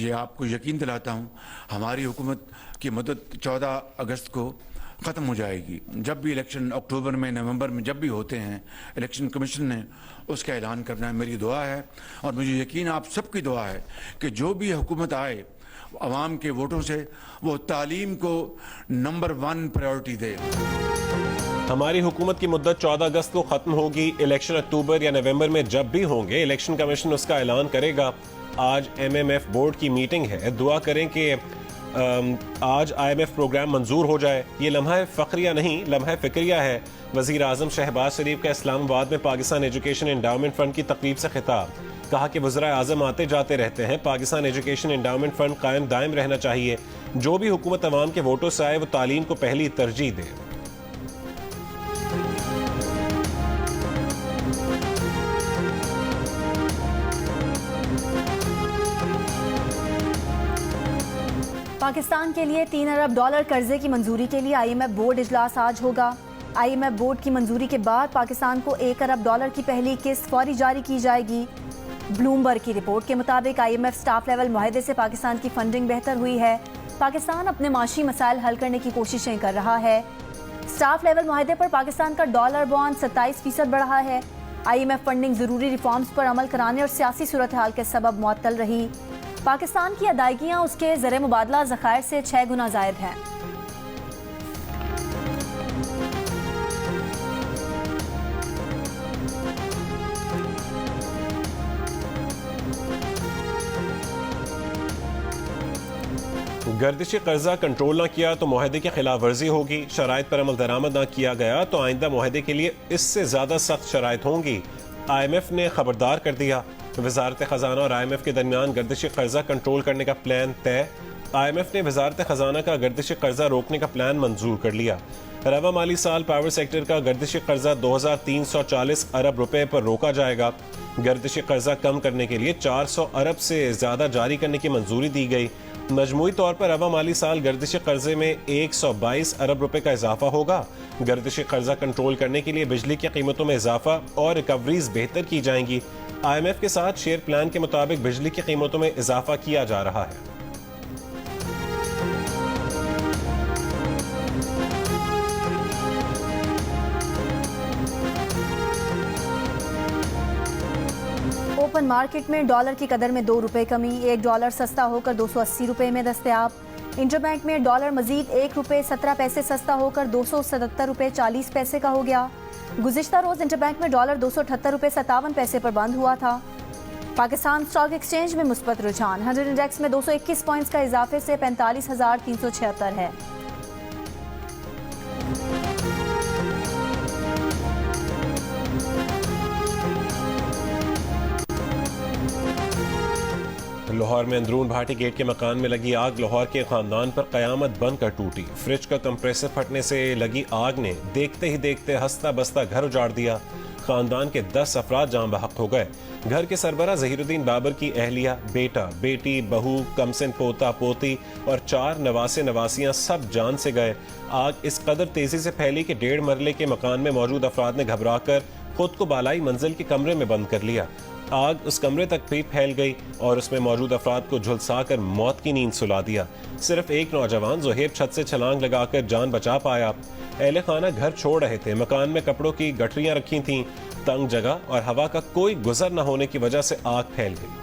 ये आपको यकीन दिलाता हूँ, हमारी हुकूमत की मदद 14 अगस्त को ख़त्म हो जाएगी। जब भी इलेक्शन अक्टूबर में, नवंबर में जब भी होते हैं, इलेक्शन कमीशन ने उसका ऐलान करना है। मेरी दुआ है और मुझे यकीन आप सबकी दुआ है कि जो भी हुकूमत आए अवाम के वोटों से, वो तालीम को नंबर 1 प्रायोरिटी दे। हमारी हुकूमत की मुद्दत 14 अगस्त को खत्म होगी। इलेक्शन अक्टूबर या नवंबर में जब भी होंगे, इलेक्शन कमीशन उसका ऐलान करेगा। आज MMF बोर्ड की मीटिंग है। दुआ करें कि आज IMF प्रोग्राम मंजूर हो जाए। ये लम्हा फ़ख्रिया नहीं, लम्हा फ़िक्रिया है। वज़ीर आज़म शहबाज शरीफ का इस्लामाबाद में पाकिस्तान एजुकेशन एंडाउमेंट फ़ंड की तकरीब से खिताब। कहा कि वज़ीर आज़म आते जाते रहते हैं, पाकिस्तान एजुकेशन एंडाउमेंट फ़ंड कायम दायम रहना चाहिए। जो भी हुकूमत अवाम के वोटों से आए वो तालीम को पहली तरजीह दे। पाकिस्तान के लिए $3 अरब कर्जे की मंजूरी के लिए IMF बोर्ड इजलास आज होगा। IMF बोर्ड की मंजूरी के बाद पाकिस्तान को $1 अरब की पहली किस्त फौरी जारी की जाएगी। ब्लूमबर्ग की रिपोर्ट के मुताबिक IMF स्टाफ लेवल मुआहदे से पाकिस्तान की फंडिंग बेहतर हुई है। पाकिस्तान अपने माशी मसाइल हल करने की कोशिशें कर रहा है। स्टाफ लेवल मुआहदे पर पाकिस्तान का डॉलर बॉन्ड 27% बढ़ा है। IMF फंडिंग जरूरी रिफॉर्म्स पर अमल कराने और सियासी सूरत हाल के सबब मुअत्तल रही। पाकिस्तान की अदायगियां उसके ज़र मुबादला ज़खायर से 6 गुना ज़ायद हैं। गर्दिश कर्जा कंट्रोल ना किया तो मुआहदे की खिलाफ वर्जी होगी। शराइत पर अमल दरामद ना किया गया तो आइंदा मुआहदे के लिए इससे ज्यादा सख्त शराइत होंगी। IMF ने खबरदार कर दिया। वजारत खजाना और IMF के दरमियान गर्दिश कर्जा कंट्रोल करने का प्लान तय। IMF ने वजारत खजाना का गर्दिश कर्जा रोकने का प्लान मंजूर कर लिया। रवा माली साल पावर सेक्टर का गर्दिश कर्जा 2340 अरब रुपए पर रोका जाएगा। गर्दिश कर्जा कम करने के लिए 400 अरब से ज्यादा जारी करने की मंजूरी दी गई। मजमूई तौर पर रवा माली साल गर्दिश कर्जे में 122 अरब रुपए का इजाफा होगा। गर्दिश कर्जा कंट्रोल करने के लिए बिजली की कीमतों में इजाफा और रिकवरीज बेहतर की जाएंगी। IMF के साथ शेयर प्लान के मुताबिक बिजली की कीमतों में इजाफा किया जा रहा है। ओपन मार्केट में डॉलर की कदर में 2 रुपए कमी, $1 सस्ता होकर 280 रुपए में दस्तयाब। इंटरबैंक में डॉलर मजीद ₹1.17 सस्ता होकर 277 रुपए 40 पैसे का हो गया। गुज़िश्ता रोज इंटरबैंक में डॉलर 278 रुपए 57 पैसे पर बंद हुआ था। पाकिस्तान स्टॉक एक्सचेंज में मुस्बत रुझान, 100 इंडेक्स में 221 पॉइंट्स का इजाफे से 45,376 है। लाहौर में अंदरून भाटी गेट के मकान में लगी आग लाहौर के खानदान पर कयामत बनकर टूटी। फ्रिज का कंप्रेसर फटने से लगी आग ने देखते ही देखते हंसता बसता घर उजाड़ दिया। खानदान के 10 अफराद जान बहक हो गए। घर के सरबरा ज़हीरुद्दीन बाबर की अहलिया, बेटा, बेटी, बहू, कमसिन पोता पोती और 4 नवासे नवासियां सब जान से गए। आग इस कदर तेजी से फैली कि 1.5 मरले के मकान में मौजूद अफराद ने घबराकर खुद को बालाई मंजिल के कमरे में बंद कर लिया। आग उस कमरे तक भी फैल गई और उसमें मौजूद अफराद को झुलसाकर मौत की नींद सुला दिया। सिर्फ एक नौजवान ज़ुहैब छत से छलांग लगाकर जान बचा पाया। अहले खाना घर छोड़ रहे थे। मकान में कपड़ों की गठरियां रखी थीं। तंग जगह और हवा का कोई गुजर न होने की वजह से आग फैल गई।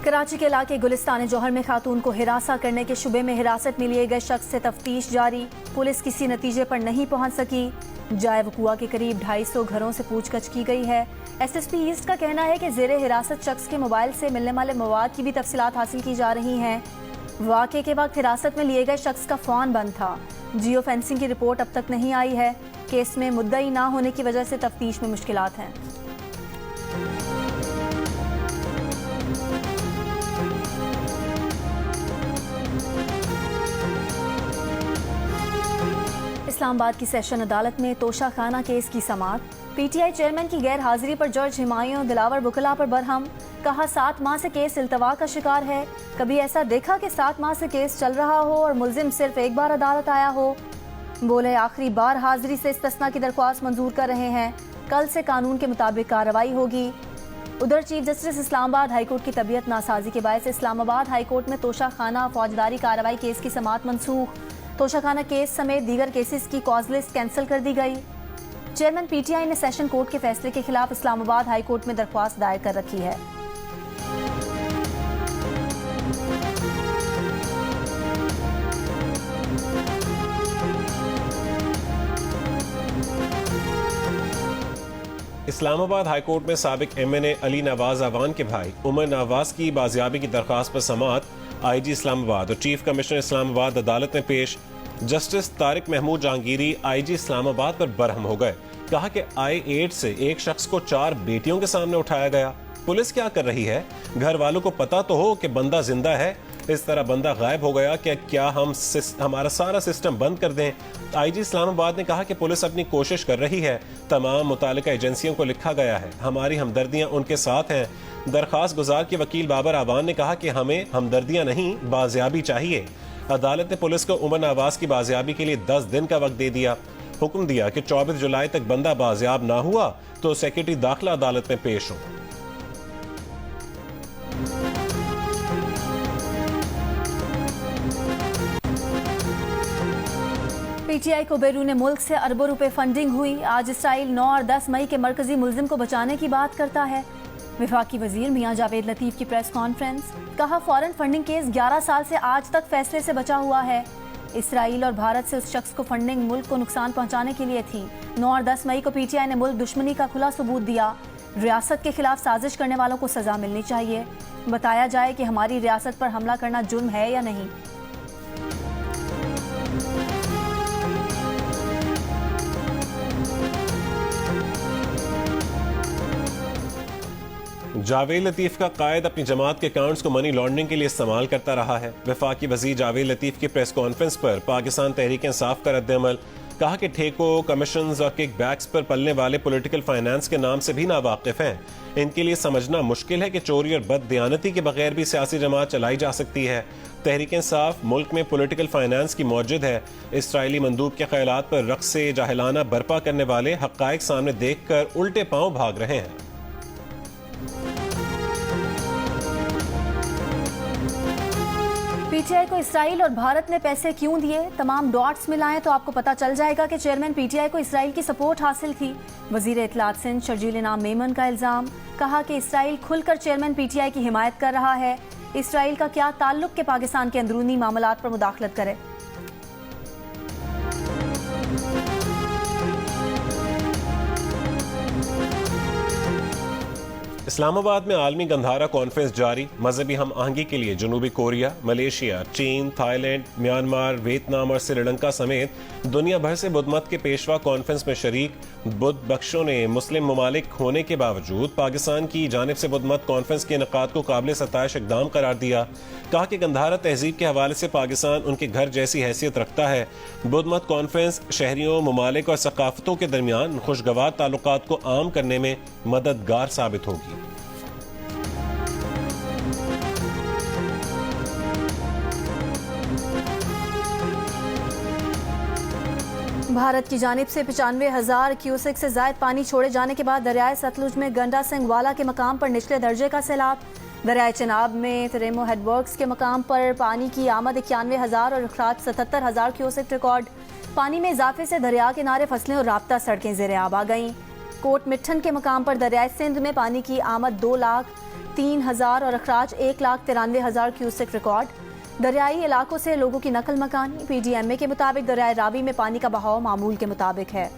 कराची के इलाके गुलिस्तान जौहर में खातून को हिरासा करने के शुबे में हिरासत में लिए गए शख्स से तफ्तीश जारी। पुलिस किसी नतीजे पर नहीं पहुंच सकी। जाए वकुआ के करीब 250 घरों से पूछताछ की गई है। SSP ईस्ट का कहना है कि जेरे हिरासत शख्स के मोबाइल से मिलने वाले मवाद की भी तफसीलात हासिल की जा रही हैं। वाक़े के वक्त हिरासत में लिए गए शख्स का फ़ोन बंद था। जियो फेंसिंग की रिपोर्ट अब तक नहीं आई है। केस में मुद्दई ना होने की वजह से तफ्तीश में मुश्किलात हैं। इस्लामाबाद की सेशन अदालत में तोशा खाना केस की समाअत। PTI चेयरमैन की गैर हाजिरी पर जज हिमायूं दिलावर बुकला पर बरहम। कहा 7 माह से केस इल्तवा का शिकार है। कभी ऐसा देखा कि 7 माह से केस चल रहा हो और मुलजिम सिर्फ एक बार अदालत आया हो। बोले आखिरी बार हाजिरी से इस्तिस्ना की दरख्वास्त मंजूर कर रहे हैं, कल से कानून के मुताबिक कार्रवाई होगी। उधर चीफ जस्टिस इस्लामाबाद हाईकोर्ट की तबीयत नासाजी के बायस इस्लामाबाद हाईकोर्ट में तोशाखाना फौजदारी कार्रवाई केस की समाअत मनसूख। तोशाखाना केस समेत दीगर केसेस की कॉज लिस्ट कैंसिल कर दी गई। चेयरमैन पीटीआई ने सेशन कोर्ट के फैसले के खिलाफ इस्लामाबाद हाईकोर्ट में दरख्वास्त दायर कर रखी है। इस्लामाबाद हाईकोर्ट में साबिक एमएनए अली नवाज अवान के भाई उमर नवाज की बाजियाबी की दरख्वास्त पर समाअत। आईजी इस्लामाबाद और चीफ कमिश्नर इस्लामाबाद अदालत में पेश। जस्टिस तारिक महमूद जहांगीरी आईजी इस्लामाबाद पर बरहम हो गए। कहा कि I-8 से एक शख्स को 4 बेटियों के सामने उठाया गया। पुलिस क्या कर रही है? घर वालों को पता तो हो कि बंदा जिंदा है, इस तरह बंदा गायब हो गया कि क्या हम हमारा सारा सिस्टम बंद कर दें? आईजी इस्लामाबाद ने कहा कि पुलिस अपनी कोशिश कर रही है। तमाम मुतालिका एजेंसियों को लिखा गया है, हमारी हमदर्दियां उनके साथ हैं। दरखास्त गुजार के वकील बाबर आवान ने कहा कि हमें हमदर्दियां नहीं, बाजियाबी चाहिए। अदालत ने पुलिस को उमर नवाज की बाजियाबी के लिए 10 दिन का वक्त दे दिया। हुक्म दिया कि 24 जुलाई तक बंदा बाजियाब ना हुआ तो सेक्रेटरी दाखिला अदालत में पेश हो। पीटीआई को बैरून मुल्क से अरबों रुपए फंडिंग हुई। आज इसराइल 9 और 10 मई के मरकजी मुल्जिम को बचाने की बात करता है। विफाकी वजीर मियां जावेद लतीफ की प्रेस कॉन्फ्रेंस। कहा फॉरेन फंडिंग केस 11 साल से आज तक फैसले से बचा हुआ है। इसराइल और भारत से उस शख्स को फंडिंग मुल्क को नुकसान पहुंचाने के लिए थी। 9 और 10 मई को पीटीआई ने मुल्क दुश्मनी का खुला सबूत दिया। रियासत के खिलाफ साजिश करने वालों को सजा मिलनी चाहिए। बताया जाए कि हमारी रियासत पर हमला करना जुर्म है या नहीं। जावेद लतीफ का कायद अपनी जमात के अकाउंट्स को मनी लॉन्ड्रिंग के लिए इस्तेमाल करता रहा है। वफाकी वजीर जावेद लतीफ की प्रेस कॉन्फ्रेंस पर पाकिस्तान तहरीक इंसाफ का रद्द-ए-अमल। कहा कि ठेकों, कमीशंस और किक बैक्स पर पलने वाले पॉलिटिकल फाइनेंस के नाम से भी नावाकिफ हैं। इनके लिए समझना मुश्किल है कि चोरी और बददियानती के बगैर भी सियासी जमात चलाई जा सकती है। तहरीक इंसाफ मुल्क में पॉलिटिकल फाइनेंस की मौजूद है। इसराइली मंदूब के ख्यालात पर रक्स से जाहिलाना बर्पा करने वाले हक़ाइक़ सामने देखकर उल्टे पांव भाग रहे हैं। पीटीआई को इसराइल और भारत ने पैसे क्यों दिए? तमाम डॉट्स मिलाएं तो आपको पता चल जाएगा कि चेयरमैन पीटीआई को इसराइल की सपोर्ट हासिल थी। वजीर इत्तलात सिंध शर्जील इनाम मेमन का इल्जाम। कहा कि इसराइल खुलकर चेयरमैन पीटीआई की हिमायत कर रहा है। इसराइल का क्या ताल्लुक के पाकिस्तान के अंदरूनी मामलात पर मुदाखलत करे। इस्लामाबाद में आलमी गंधारा कॉन्फ्रेंस जारी। मजहबी हम आहंगी के लिए जनूबी कोरिया, मलेशिया, चीन, थाईलैंड, म्यांमार, वियतनाम और श्रीलंका समेत दुनिया भर से बुद्ध मत के पेशवा कॉन्फ्रेंस में शरीक। बुद्ध बख्शों ने मुस्लिम ममालिक होने के बावजूद पाकिस्तान की जानिब से बुद्ध मत कॉन्फ्रेंस के इनेकाद को काबिल सताइश इकदाम करार दिया। कहा कि गंधारा तहजीब के हवाले से पाकिस्तान उनके घर जैसी हैसियत रखता है। बुद्ध मत कॉन्फ्रेंस शहरियों, ममालिक और सकाफतों के दरमियान खुशगवार ताल्लुकात को आम करने में मददगार साबित होगी। भारत की जानिब से 95,000 क्यूसेक से ज्यादा पानी छोड़े जाने के बाद दरियाए सतलुज में गंडा सिंह वाला के मकाम पर निचले दर्जे का सैलाब। दरियाए चिनाब में तरेमो हेडवर्क्स के मकाम पर पानी की आमद 91,000 और अखराज 77,000 क्यूसेक रिकॉर्ड। पानी में इजाफे से दरिया किनारे फसलें और राब्ता सड़कें ज़ेरे आब आ गईं। कोट मिट्ठन के मकाम पर दरियाए सिंध में पानी की आमद 2,03,000 और अखराज 1,93,000 क्यूसेक रिकॉर्ड। दरियाई इलाकों से लोगों की नकल मकानी। पीडीएमए के मुताबिक दरियाए रावी में पानी का बहाव मामूल के मुताबिक है।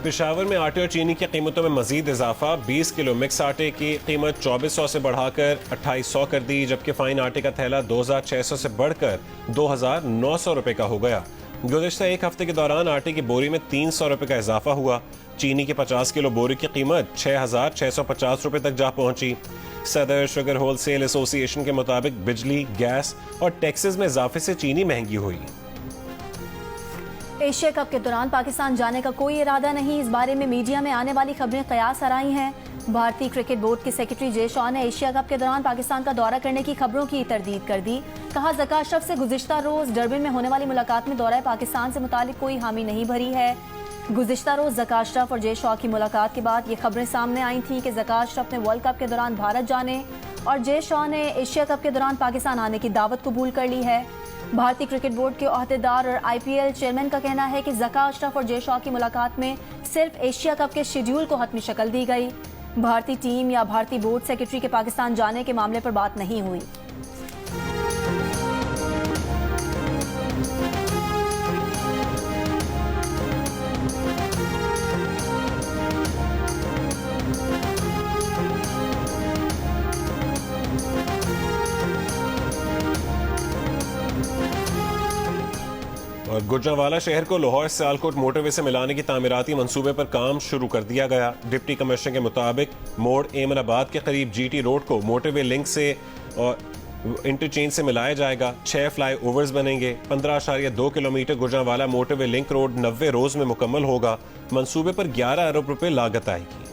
पेशावर में आटे और चीनी की कीमतों में मजीद इजाफा। 20 किलो मिक्स आटे की कीमत 2400 से बढ़ाकर 2800 कर दी, जबकि फाइन आटे का थैला 2600 से बढ़कर 2900 रुपए का हो गया। गुज़िश्ता एक हफ्ते के दौरान आटे की बोरी में 300 रुपए का इजाफा हुआ। चीनी की 50 किलो बोरी की कीमत 6,650 रुपए तक जा पहुंची। सदर शुगर होलसेल एसोसिएशन के मुताबिक बिजली, गैस और टैक्सेस में इजाफे से चीनी महंगी हुई। एशिया कप के दौरान पाकिस्तान जाने का कोई इरादा नहीं। इस बारे में मीडिया में आने वाली खबरें कयास आराई हैं। भारतीय क्रिकेट बोर्ड के सेक्रेटरी जे शॉ ने एशिया कप के दौरान पाकिस्तान का दौरा करने की खबरों की तरदीद कर दी। कहा, ज़का अशरफ से गुज़िश्ता रोज डरबन में होने वाली मुलाकात में दौरा पाकिस्तान से मुतालिक कोई हामी नहीं भरी है। गुज़िश्ता रोज ज़का अशरफ और जे शॉ की मुलाकात के बाद ये खबरें सामने आई थीं कि ज़का अशरफ ने वर्ल्ड कप के दौरान भारत जाने और जे शॉ ने एशिया कप के दौरान पाकिस्तान आने की दावत कबूल कर ली है। भारतीय क्रिकेट बोर्ड के ओहदेदार और IPL चेयरमैन का कहना है कि ज़का अशरफ और जे शॉ की मुलाकात में सिर्फ एशिया कप के शेड्यूल को हतमी शक्ल दी गई। भारतीय टीम या भारतीय बोर्ड सेक्रेटरी के पाकिस्तान जाने के मामले पर बात नहीं हुई। और गुजरांवाला शहर को लाहौर सियालकोट मोटरवे से मिलाने की तामीराती मंसूबे पर काम शुरू कर दिया गया। डिप्टी कमिश्नर के मुताबिक मोड़ एमनाबाद के करीब GT रोड को मोटरवे लिंक से और इंटरचेंज से मिलाया जाएगा। 6 फ्लाई ओवर्स बनेंगे। 15.2 kilometre Gujranwala motorway link road 90 रोज में मुकम्मल होगा। मंसूबे पर 11 अरब रुपए लागत आएगी।